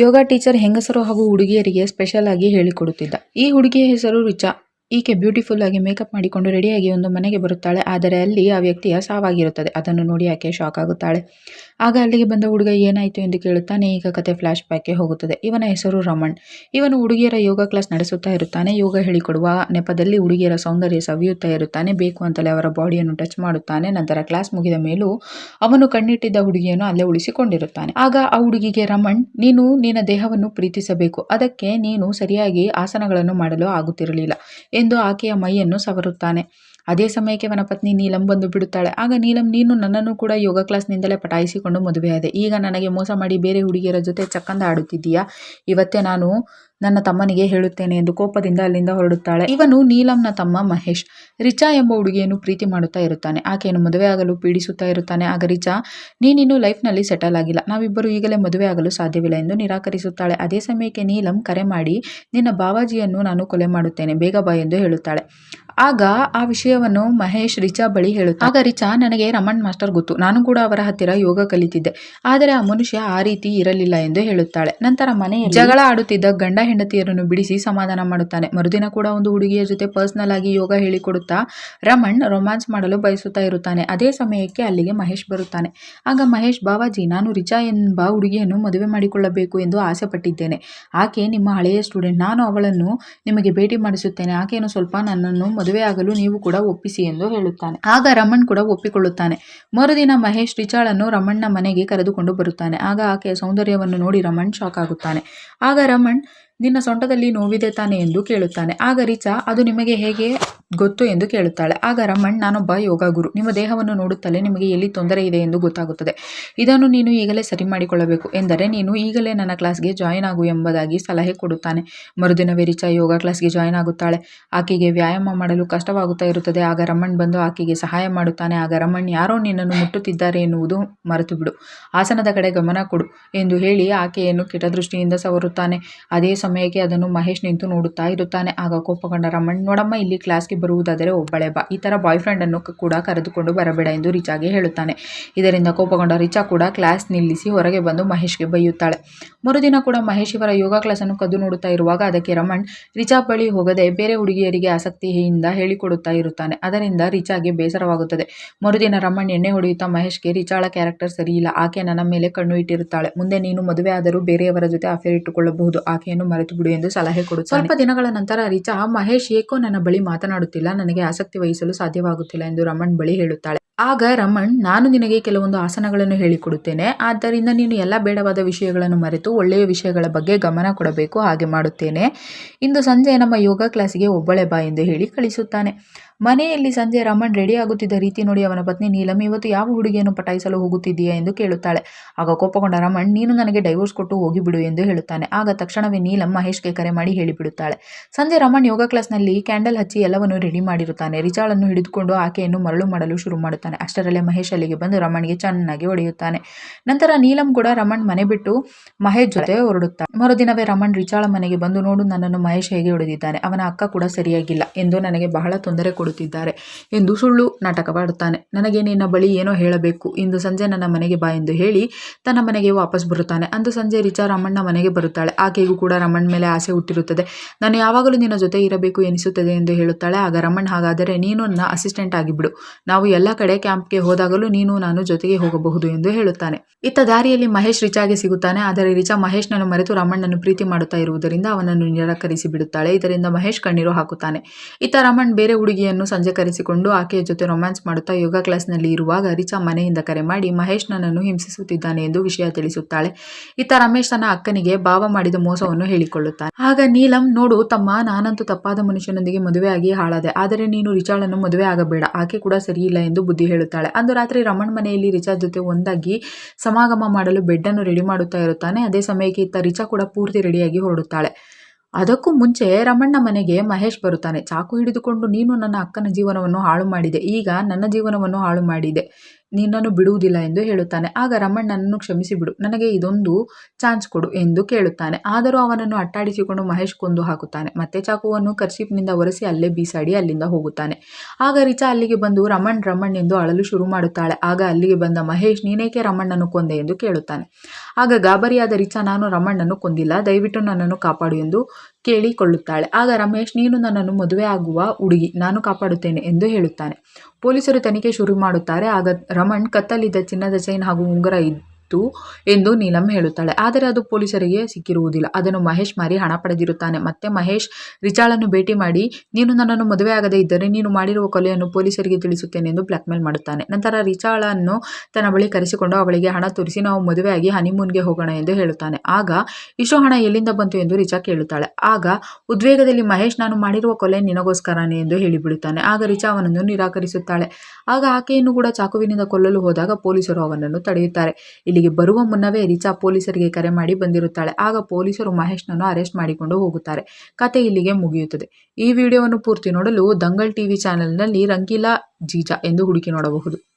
ಯೋಗ teacher ಹೆಂಗಸರು ಹಾಗೂ ಹುಡುಗಿಯರಿಗೆ ಸ್ಪೆಷಲ್ ಆಗಿ ಹೇಳಿಕೊಡುತ್ತಿದ್ದ. ಈ ಹುಡುಗಿಯ ಹೆಸರು ರಿಚಾ. ಈಕೆ ಬ್ಯೂಟಿಫುಲ್ ಆಗಿ ಮೇಕಪ್ ಮಾಡಿಕೊಂಡು ರೆಡಿಯಾಗಿ ಒಂದು ಮನೆಗೆ ಬರುತ್ತಾಳೆ. ಆದರೆ ಅಲ್ಲಿ ಆ ವ್ಯಕ್ತಿಯ ಸಾವಾಗಿರುತ್ತದೆ. ಅದನ್ನು ನೋಡಿ ಆಕೆ ಶಾಕ್ ಆಗುತ್ತಾಳೆ. ಆಗ ಅಲ್ಲಿಗೆ ಬಂದ ಹುಡುಗ ಏನಾಯಿತು ಎಂದು ಕೇಳುತ್ತಾನೆ. ಈಗ ಕತೆ ಫ್ಲಾಶ್ ಬ್ಯಾಕ್ಗೆ ಹೋಗುತ್ತದೆ. ಇವನ ಹೆಸರು ರಮಣ್. ಇವನು ಹುಡುಗಿಯರ ಯೋಗ ಕ್ಲಾಸ್ ನಡೆಸುತ್ತಾ ಇರುತ್ತಾನೆ. ಯೋಗ ಹೇಳಿಕೊಡುವ ನೆಪದಲ್ಲಿ ಹುಡುಗಿಯರ ಸೌಂದರ್ಯ ಸವಿಯುತ್ತಾ ಇರುತ್ತಾನೆ. ಬೇಕು ಅಂತಲೇ ಅವರ ಬಾಡಿಯನ್ನು ಟಚ್ ಮಾಡುತ್ತಾನೆ. ನಂತರ ಕ್ಲಾಸ್ ಮುಗಿದ ಮೇಲೂ ಅವನು ಕಣ್ಣಿಟ್ಟಿದ್ದ ಹುಡುಗಿಯನ್ನು ಅಲ್ಲೇ ಉಳಿಸಿಕೊಂಡಿರುತ್ತಾನೆ. ಆಗ ಆ ಹುಡುಗಿಗೆ ರಮಣ್, ನೀನು ನಿನ್ನ ದೇಹವನ್ನು ಪ್ರೀತಿಸಬೇಕು, ಅದಕ್ಕೆ ನೀನು ಸರಿಯಾಗಿ ಆಸನಗಳನ್ನು ಮಾಡಲು ಆಗುತ್ತಿರಲಿಲ್ಲ ಎಂದು ಆಕೆಯ ಮೈಯನ್ನು ಸವರುತ್ತಾನೆ. ಅದೇ ಸಮಯಕ್ಕೆ ಅವನ ಪತ್ನಿ ನೀಲಂ ಬಂದು ಬಿಡುತ್ತಾಳೆ. ಆಗ ನೀಲಂ, ನೀನು ನನ್ನನ್ನು ಕೂಡ ಯೋಗ ಕ್ಲಾಸ್ನಿಂದಲೇ ಪಟಾಯಿಸಿಕೊಂಡು ಮದುವೆಯಾದೆ. ಈಗ ನನಗೆ ಮೋಸ ಮಾಡಿ ಬೇರೆ ಹುಡುಗಿಯರ ಜೊತೆ ಚಕ್ಕಂದ ಆಡುತ್ತಿದ್ದೀಯಾ? ಇವತ್ತೇ ನಾನು ನನ್ನ ತಮ್ಮನಿಗೆ ಹೇಳುತ್ತೇನೆ ಎಂದು ಕೋಪದಿಂದ ಅಲ್ಲಿಂದ ಹೊರಡುತ್ತಾಳೆ. ಇವನು ನೀಲಂನ ತಮ್ಮ ಮಹೇಶ್. ರಿಚಾ ಎಂಬ ಹುಡುಗಿಯನ್ನು ಪ್ರೀತಿ ಮಾಡುತ್ತಾ ಇರುತ್ತಾನೆ. ಆಕೆಯನ್ನು ಮದುವೆ ಆಗಲು ಪೀಡಿಸುತ್ತಾ ಇರುತ್ತಾನೆ. ಆಗ ರಿಚಾ, ನೀನಿನ್ನು ಲೈಫ್ನಲ್ಲಿ ಸೆಟಲ್ ಆಗಿಲ್ಲ, ನಾವಿಬ್ಬರು ಈಗಲೇ ಮದುವೆ ಆಗಲು ಸಾಧ್ಯವಿಲ್ಲ ಎಂದು ನಿರಾಕರಿಸುತ್ತಾಳೆ. ಅದೇ ಸಮಯಕ್ಕೆ ನೀಲಂ ಕರೆ ಮಾಡಿ, ನಿನ್ನ ಬಾವಾಜಿಯನ್ನು ನಾನು ಕೊಲೆ ಮಾಡುತ್ತೇನೆ, ಬೇಗ ಬಾ ಎಂದು ಹೇಳುತ್ತಾಳೆ. ಆಗ ಆ ವಿಷಯವನ್ನು ಮಹೇಶ್ ರಿಚಾ ಬಳಿ ಹೇಳುತ್ತಾನೆ. ಆಗ ರಿಚಾ, ನನಗೆ ರಮಣ್ ಮಾಸ್ಟರ್ ಗೊತ್ತು, ನಾನು ಕೂಡ ಅವರ ಹತ್ತಿರ ಯೋಗ ಕಲಿತಿದ್ದೆ, ಆದರೆ ಆ ಮನುಷ್ಯ ಆ ರೀತಿ ಇರಲಿಲ್ಲ ಎಂದು ಹೇಳುತ್ತಾಳೆ. ನಂತರ ಮನೆಯಲ್ಲಿ ಜಗಳ ಆಡುತ್ತಿದ್ದ ಗಂಡ ಹೆಂಡತಿಯರನ್ನು ಬಿಡಿಸಿ ಸಮಾಧಾನ ಮಾಡುತ್ತಾನೆ. ಮರುದಿನ ಕೂಡ ಒಂದು ಹುಡುಗಿಯ ಜೊತೆ ಪರ್ಸನಲ್ ಆಗಿ ಯೋಗ ಹೇಳಿಕೊಡುತ್ತಾ ರಮಣ್ ರೊಮ್ಯಾನ್ಸ್ ಮಾಡಲು ಬಯಸುತ್ತಾ ಇರುತ್ತಾನೆ. ಅದೇ ಸಮಯಕ್ಕೆ ಅಲ್ಲಿಗೆ ಮಹೇಶ್ ಬರುತ್ತಾನೆ. ಆಗ ಮಹೇಶ್, ಬಾವಾಜಿ, ನಾನು ರಿಚಾ ಎಂಬ ಹುಡುಗಿಯನ್ನು ಮದುವೆ ಮಾಡಿಕೊಳ್ಳಬೇಕು ಎಂದು ಆಸೆ ಪಟ್ಟಿದ್ದೇನೆ. ಆಕೆ ನಿಮ್ಮ ಹಳೆಯ ಸ್ಟೂಡೆಂಟ್, ನಾನು ಅವಳನ್ನು ನಿಮಗೆ ಭೇಟಿ ಮಾಡಿಸುತ್ತೇನೆ. ಆಕೆಯನ್ನು ಸ್ವಲ್ಪ ನನ್ನನ್ನು ಮದುವೆ ಆಗಲು ನೀವು ಕೂಡ ಒಪ್ಪಿಸಿ ಎಂದು ಹೇಳುತ್ತಾನೆ. ಆಗ ರಮಣ್ ಕೂಡ ಒಪ್ಪಿಕೊಳ್ಳುತ್ತಾನೆ. ಮರುದಿನ ಮಹೇಶ್ ರಿಚಾಳನ್ನು ರಮಣ್ನ ಮನೆಗೆ ಕರೆದುಕೊಂಡು ಬರುತ್ತಾನೆ. ಆಗ ಆಕೆಯ ಸೌಂದರ್ಯವನ್ನು ನೋಡಿ ರಮಣ್ ಶಾಕ್ ಆಗುತ್ತಾನೆ. ಆಗ ರಮಣ್, ನಿನ್ನ ಸೊಂಟದಲ್ಲಿ ನೋವಿದೆ ತಾನೆ ಎಂದು ಕೇಳುತ್ತಾನೆ. ಆಗ ರಿಚಾ, ಅದು ನಿಮಗೆ ಹೇಗೆ ಗೊತ್ತು ಎಂದು ಕೇಳುತ್ತಾಳೆ. ಆಗ ರಮಣ್, ನಾನೊಬ್ಬ ಯೋಗ ಗುರು, ನಿಮ್ಮ ದೇಹವನ್ನು ನೋಡುತ್ತಲೇ ನಿಮಗೆ ಎಲ್ಲಿ ತೊಂದರೆ ಇದೆ ಎಂದು ಗೊತ್ತಾಗುತ್ತದೆ. ಇದನ್ನು ನೀನು ಈಗಲೇ ಸರಿ ಮಾಡಿಕೊಳ್ಳಬೇಕು, ಎಂದರೆ ನೀನು ಈಗಲೇ ನನ್ನ ಕ್ಲಾಸ್ಗೆ ಜಾಯಿನ್ ಆಗು ಎಂಬುದಾಗಿ ಸಲಹೆ ಕೊಡುತ್ತಾನೆ. ಮರುದಿನವೇ ರಿಚಾ ಯೋಗ ಕ್ಲಾಸ್ಗೆ ಜಾಯಿನ್ ಆಗುತ್ತಾಳೆ. ಆಕೆಗೆ ವ್ಯಾಯಾಮ ಮಾಡಲು ಕಷ್ಟವಾಗುತ್ತಾ ಇರುತ್ತದೆ. ಆಗ ರಮಣ್ ಬಂದು ಆಕೆಗೆ ಸಹಾಯ ಮಾಡುತ್ತಾನೆ. ಆಗ ರಮಣ್, ಯಾರೋ ನಿನ್ನನ್ನು ಮುಟ್ಟುತ್ತಿದ್ದಾರೆ ಎನ್ನುವುದು ಮರೆತು ಬಿಡು, ಆಸನದ ಕಡೆ ಗಮನ ಕೊಡು ಎಂದು ಹೇಳಿ ಆಕೆಯನ್ನು ಕೆಟ್ಟದೃಷ್ಟಿಯಿಂದ ಸವರುತ್ತಾನೆ. ಅದೇ ಸಮಯಕ್ಕೆ ಅದನ್ನು ಮಹೇಶ್ ನಿಂತು ನೋಡುತ್ತಾ ಇರುತ್ತಾನೆ. ಆಗ ಕೋಪಗೊಂಡ ರಮಣ್, ನೋಡಮ್ಮ, ಇಲ್ಲಿ ಕ್ಲಾಸ್ಗೆ ಬರುವುದಾದರೆ ಒಬ್ಬಳೇ ಬಾ, ಈ ಥರ ಬಾಯ್ ಫ್ರೆಂಡ್ ಅನ್ನು ಕೂಡ ಕರೆದುಕೊಂಡು ಬರಬೇಡ ಎಂದು ರಿಚಾಗೆ ಹೇಳುತ್ತಾನೆ. ಇದರಿಂದ ಕೋಪಗೊಂಡ ರಿಚಾ ಕೂಡ ಕ್ಲಾಸ್ ನಿಲ್ಲಿಸಿ ಹೊರಗೆ ಬಂದು ಮಹೇಶ್ಗೆ ಬೈಯುತ್ತಾಳೆ. ಮರುದಿನ ಕೂಡ ಮಹೇಶ್ ಇವರ ಯೋಗ ಕ್ಲಾಸನ್ನು ಕದ್ದು ನೋಡುತ್ತಾ ಇರುವಾಗ ಅದಕ್ಕೆ ರಮಣ್ ರಿಚಾ ಬಳಿ ಹೋಗದೆ ಬೇರೆ ಹುಡುಗಿಯರಿಗೆ ಆಸಕ್ತಿಯಿಂದ ಹೇಳಿಕೊಡುತ್ತಾ ಇರುತ್ತಾನೆ. ಅದರಿಂದ ರಿಚಾಗೆ ಬೇಸರವಾಗುತ್ತದೆ. ಮರುದಿನ ರಮಣ್ ಎಣ್ಣೆ ಹೊಡೆಯುತ್ತಾ ಮಹೇಶ್ಗೆ, ರಿಚಾಳ ಕ್ಯಾರೆಕ್ಟರ್ ಸರಿಯಿಲ್ಲ, ಆಕೆ ನನ್ನ ಮೇಲೆ ಕಣ್ಣು ಇಟ್ಟಿರುತ್ತಾಳೆ, ಮುಂದೆ ನೀನು ಮದುವೆ ಆದರೂ ಬೇರೆಯವರ ಜೊತೆ ಅಫೇರ್ ಇಟ್ಟುಕೊಳ್ಳಬಹುದು, ಆಕೆಯನ್ನು ಮರೆತು ಬಿಡು ಎಂದು ಸಲಹೆ ಕೊಡುತ್ತಾನೆ. ಸ್ವಲ್ಪ ದಿನಗಳ ನಂತರ ರಿಚಾ, ಮಹೇಶ್ ಏಕೋ ನನ್ನ ಬಳಿ ಮಾತನಾಡುತ್ತಿಲ್ಲ, ನನಗೆ ಆಸಕ್ತಿ ವಹಿಸಲು ಸಾಧ್ಯವಾಗುತ್ತಿಲ್ಲ ಎಂದು ರಮಣ್ ಬಳಿ ಹೇಳುತ್ತಾಳೆ. ಆಗ ರಮಣ್, ನಾನು ನಿನಗೆ ಕೆಲವೊಂದು ಆಸನಗಳನ್ನು ಹೇಳಿಕೊಡುತ್ತೇನೆ, ಆದ್ದರಿಂದ ನೀನು ಎಲ್ಲ ಬೇಡವಾದ ವಿಷಯಗಳನ್ನು ಮರೆತು ಒಳ್ಳೆಯ ವಿಷಯಗಳ ಬಗ್ಗೆ ಗಮನ ಕೊಡಬೇಕು, ಹಾಗೆ ಮಾಡುತ್ತೇನೆ. ಇಂದು ಸಂಜೆ ನಮ್ಮ ಯೋಗ ಕ್ಲಾಸಿಗೆ ಒಬ್ಬಳೇ ಬಾ ಎಂದು ಹೇಳಿ ಕಳಿಸುತ್ತಾನೆ. ಮನೆಯಲ್ಲಿ ಸಂಜೆ ರಮಣ್ ರೆಡಿ ಆಗುತ್ತಿದ್ದ ರೀತಿ ನೋಡಿ ಅವನ ಪತ್ನಿ ನೀಲಂ, ಇವತ್ತು ಯಾವ ಹುಡುಗಿಯನ್ನು ಪಟಾಯಿಸಲು ಹೋಗುತ್ತಿದ್ದೀಯಾ ಎಂದು ಕೇಳುತ್ತಾಳೆ. ಆಗ ಕೋಪಗೊಂಡ ರಮಣ್, ನೀನು ನನಗೆ ಡೈವೋರ್ಸ್ ಕೊಟ್ಟು ಹೋಗಿಬಿಡು ಎಂದು ಹೇಳುತ್ತಾನೆ. ಆಗ ತಕ್ಷಣವೇ ನೀಲಂ ಮಹೇಶ್ಗೆ ಕರೆ ಮಾಡಿ ಹೇಳಿಬಿಡುತ್ತಾಳೆ. ಸಂಜೆ ರಮಣ್ ಯೋಗ ಕ್ಲಾಸ್ನಲ್ಲಿ ಕ್ಯಾಂಡಲ್ ಹಚ್ಚಿ ಎಲ್ಲವನ್ನು ರೆಡಿ ಮಾಡಿರುತ್ತಾನೆ. ರಿಚಾಳನ್ನು ಹಿಡಿದುಕೊಂಡು ಆಕೆಯನ್ನು ಮರಳು ಮಾಡಲು ಶುರು ಮಾಡುತ್ತಾನೆ. ಅಷ್ಟರಲ್ಲೇ ಮಹೇಶ್ ಅಲ್ಲಿಗೆ ಬಂದು ರಮಣ್ಗೆ ಚೆನ್ನಾಗಿ ಹೊಡೆಯುತ್ತಾನೆ. ನಂತರ ನೀಲಂ ಕೂಡ ರಮಣ್ ಮನೆ ಬಿಟ್ಟು ಮಹೇಶ್ ಜೊತೆ ಹೊರಡುತ್ತಾನೆ. ಮರುದಿನವೇ ರಮಣ್ ರಿಚಾಳ ಮನೆಗೆ ಬಂದು, ನೋಡು, ನನ್ನನ್ನು ಮಹೇಶ್ ಹೇಗೆ ಹೊಡೆದಿದ್ದಾನೆ, ಅವನ ಅಕ್ಕ ಕೂಡ ಸರಿಯಾಗಿಲ್ಲ ಎಂದು ನನಗೆ ಬಹಳ ತೊಂದರೆ ಕೊಡುತ್ತಿದ್ದಾರೆ ಎಂದು ಸುಳ್ಳು ನಾಟಕವಾಡುತ್ತಾನೆ. ನನಗೆ ನಿನ್ನ ಬಳಿ ಏನೋ ಹೇಳಬೇಕು, ಇಂದು ಸಂಜೆ ನನ್ನ ಮನೆಗೆ ಬಾ ಎಂದು ಹೇಳಿ ತನ್ನ ಮನೆಗೆ ವಾಪಸ್ ಬರುತ್ತಾನೆ. ಅಂದು ಸಂಜೆ ರಿಚಾ ರಮಣ್ಣ ಮನೆಗೆ ಬರುತ್ತಾಳೆ. ಆಕೆಗೂ ಕೂಡ ರಮಣ್ ಮೇಲೆ ಆಸೆ ಹುಟ್ಟಿರುತ್ತದೆ. ನಾನು ಯಾವಾಗಲೂ ನಿನ್ನ ಜೊತೆ ಇರಬೇಕು ಎನಿಸುತ್ತದೆ ಎಂದು ಹೇಳುತ್ತಾಳೆ. ಆಗ ರಮಣ್, ಹಾಗಾದರೆ ನೀನು ನನ್ನ ಅಸಿಸ್ಟೆಂಟ್ ಆಗಿಬಿಡು, ನಾವು ಎಲ್ಲ ಕಡೆ ಕ್ಯಾಂಪ್ಗೆ ಹೋದಾಗಲೂ ನೀನು ನಾನು ಜೊತೆಗೆ ಹೋಗಬಹುದು ಎಂದು ಹೇಳುತ್ತಾನೆ. ಇತ್ತ ದಾರಿಯಲ್ಲಿ ಮಹೇಶ್ ರಿಚಾಗೆ ಸಿಗುತ್ತಾನೆ. ಆದರೆ ರಿಚಾ ಮಹೇಶ್ನನ್ನು ಮರೆತು ರಮಣ್ಣನ್ನು ಪ್ರೀತಿ ಮಾಡುತ್ತಾ ಇರುವುದರಿಂದ ಅವನನ್ನು ನಿರಾಕರಿಸಿ ಬಿಡುತ್ತಾಳೆ. ಇದರಿಂದ ಮಹೇಶ್ ಕಣ್ಣೀರು ಹಾಕುತ್ತಾನೆ. ಇತ್ತ ರಮಣ್ ಬೇರೆ ಹುಡುಗಿಯನ್ನು ಸಂಜೆ ಕರೆಸಿಕೊಂಡು ಆಕೆಯ ಜೊತೆ ರೊಮ್ಯಾನ್ಸ್ ಮಾಡುತ್ತಾ ಯೋಗ ಕ್ಲಾಸ್ನಲ್ಲಿ ಇರುವಾಗ ರಿಚಾ ಮನೆಯಿಂದ ಕರೆ ಮಾಡಿ ಮಹೇಶ್ ನನ್ನನ್ನು ಹಿಂಸಿಸುತ್ತಿದ್ದಾನೆ ಎಂದು ವಿಷಯ ತಿಳಿಸುತ್ತಾಳೆ. ಇತ್ತ ರಮೇಶ್ ತನ್ನ ಅಕ್ಕನಿಗೆ ಭಾವ ಮಾಡಿದ ಮೋಸವನ್ನು ಹೇಳಿಕೊಳ್ಳುತ್ತಾನೆ. ಆಗ ನೀಲಂ, ನೋಡು ತಮ್ಮ, ನಾನಂತೂ ತಪ್ಪಾದ ಮನುಷ್ಯನೊಂದಿಗೆ ಮದುವೆಯಾಗಿ ಹಾಳಾದೆ, ಆದರೆ ನೀನು ರಿಚಾಳನ್ನು ಮದುವೆ ಆಗಬೇಡ, ಆಕೆ ಕೂಡ ಸರಿಯಿಲ್ಲ ಎಂದು ಬುದ್ಧಿ ಹೇಳುತ್ತಾಳೆ. ಅಂದು ರಾತ್ರಿ ರಮಣ್ ಮನೆಯಲ್ಲಿ ರಿಚಾ ಜೊತೆ ಒಂದಾಗಿ ಸಮಾಗಮ ಮಾಡಲು ಬೆಡ್ ಅನ್ನು ರೆಡಿ ಮಾಡುತ್ತಾ ಇರುತ್ತಾನೆ. ಅದೇ ಸಮಯಕ್ಕೆ ಇತ್ತ ರಿಚಾ ಕೂಡ ಪೂರ್ತಿ ರೆಡಿಯಾಗಿ ಹೊರಡುತ್ತಾಳೆ. ಅದಕ್ಕೂ ಮುಂಚೆ ರಮಣ್ಣ ಮನೆಗೆ ಮಹೇಶ್ ಬರುತ್ತಾನೆ. ಚಾಕು ಹಿಡಿದುಕೊಂಡು, ನೀನು ನನ್ನ ಅಕ್ಕನ ಜೀವನವನ್ನು ಹಾಳು ಮಾಡಿದೆ, ಈಗ ನನ್ನ ಜೀವನವನ್ನು ಹಾಳು ಮಾಡಿದೆ ನಿನ್ನನ್ನು ಬಿಡುವುದಿಲ್ಲ ಎಂದು ಹೇಳುತ್ತಾನೆ. ಆಗ ರಮಣ್ ನನ್ನನ್ನು ಕ್ಷಮಿಸಿ ಬಿಡು, ನನಗೆ ಇದೊಂದು ಚಾನ್ಸ್ ಕೊಡು ಎಂದು ಕೇಳುತ್ತಾನೆ. ಆದರೂ ಅವನನ್ನು ಅಟ್ಟಾಡಿಸಿಕೊಂಡು ಮಹೇಶ್ ಕೊಂದು ಹಾಕುತ್ತಾನೆ. ಮತ್ತೆ ಚಾಕುವನ್ನು ಕರ್ಚೀಫ್ನಿಂದ ಒರೆಸಿ ಅಲ್ಲೇ ಬೀಸಾಡಿ ಅಲ್ಲಿಂದ ಹೋಗುತ್ತಾನೆ. ಆಗ ರಿಚಾ ಅಲ್ಲಿಗೆ ಬಂದು ರಮಣ್ ರಮಣ್ ಎಂದು ಅಳಲು ಶುರು ಮಾಡುತ್ತಾಳೆ. ಆಗ ಅಲ್ಲಿಗೆ ಬಂದ ಮಹೇಶ್ ನೀನೇಕೆ ರಮಣ್ಣನ್ನು ಕೊಂದೆ ಎಂದು ಕೇಳುತ್ತಾನೆ. ಆಗ ಗಾಬರಿಯಾದ ರಿಚಾ ನಾನು ರಮಣ್ಣನ್ನು ಕೊಂದಿಲ್ಲ, ದಯವಿಟ್ಟು ನನ್ನನ್ನು ಕಾಪಾಡು ಎಂದು ಕೇಳಿಕೊಳ್ಳುತ್ತಾಳೆ. ಆಗ ರಮೇಶ್ ನೀನು ನನ್ನನ್ನು ಮದುವೆ ಆಗುವ ಹುಡುಗಿ, ನಾನು ಕಾಪಾಡುತ್ತೇನೆ ಎಂದು ಹೇಳುತ್ತಾನೆ. ಪೊಲೀಸರು ತನಿಖೆ ಶುರು ಮಾಡುತ್ತಾರೆ. ಆಗ ರಮಣ್ ಕತ್ತಲ್ಲಿದ್ದ ಚಿನ್ನದ ಚೈನ್ ಹಾಗೂ ಉಂಗುರ ಇತ್ತು ಎಂದು ನೀಲಂ ಹೇಳುತ್ತಾಳೆ. ಆದರೆ ಅದು ಪೊಲೀಸರಿಗೆ ಸಿಕ್ಕಿರುವುದಿಲ್ಲ. ಅದನ್ನು ಮಹೇಶ್ ಮಾರಿ ಹಣ ಪಡೆದಿರುತ್ತಾನೆ. ಮತ್ತೆ ಮಹೇಶ್ ರಿಚಾಳನ್ನು ಭೇಟಿ ಮಾಡಿ ನೀನು ನನ್ನನ್ನು ಮದುವೆ ಆಗದೇ ಇದ್ದರೆ ನೀನು ಮಾಡಿರುವ ಕೊಲೆಯನ್ನು ಪೊಲೀಸರಿಗೆ ತಿಳಿಸುತ್ತೇನೆ ಎಂದು ಬ್ಲ್ಯಾಕ್ಮೇಲ್ ಮಾಡುತ್ತಾನೆ. ನಂತರ ರಿಚಾಳನ್ನು ತನ್ನ ಬಳಿ ಕರೆಸಿಕೊಂಡು ಅವಳಿಗೆ ಹಣ ತೋರಿಸಿ ನಾವು ಮದುವೆಯಾಗಿ ಹನಿಮೂನ್ಗೆ ಹೋಗೋಣ ಎಂದು ಹೇಳುತ್ತಾನೆ. ಆಗ ಇಷ್ಟು ಹಣ ಎಲ್ಲಿಂದ ಬಂತು ಎಂದು ರಿಚಾ ಕೇಳುತ್ತಾಳೆ. ಆಗ ಉದ್ವೇಗದಲ್ಲಿ ಮಹೇಶ್ ನಾನು ಮಾಡಿರುವ ಕೊಲೆ ನಿನಗೋಸ್ಕರನೇ ಎಂದು ಹೇಳಿಬಿಡುತ್ತಾನೆ. ಆಗ ರಿಚಾ ಅವನನ್ನು ನಿರಾಕರಿಸುತ್ತಾಳೆ. ಆಗ ಆಕೆಯನ್ನು ಕೂಡ ಚಾಕುವಿನಿಂದ ಕೊಲ್ಲಲು ಹೋದಾಗ ಪೊಲೀಸರು ಅವನನ್ನು ತಡೆಯುತ್ತಾರೆ. ಇಲ್ಲಿಗೆ ಬರುವ ಮುನ್ನವೇ ರಿಚಾ ಪೊಲೀಸರಿಗೆ ಕರೆ ಮಾಡಿ ಬಂದಿರುತ್ತಾಳೆ. ಆಗ ಪೊಲೀಸರು ಮಹೇಶ್ನನ್ನು ಅರೆಸ್ಟ್ ಮಾಡಿಕೊಂಡು ಹೋಗುತ್ತಾರೆ. ಕತೆ ಇಲ್ಲಿಗೆ ಮುಗಿಯುತ್ತದೆ. ಈ ವಿಡಿಯೋವನ್ನು ಪೂರ್ತಿ ನೋಡಲು ದಂಗಲ್ ಟಿವಿ ಚಾನೆಲ್ನಲ್ಲಿ ರಂಗೀಲಾ ಜೀಜಾ ಎಂದು ಹುಡುಕಿ ನೋಡಬಹುದು.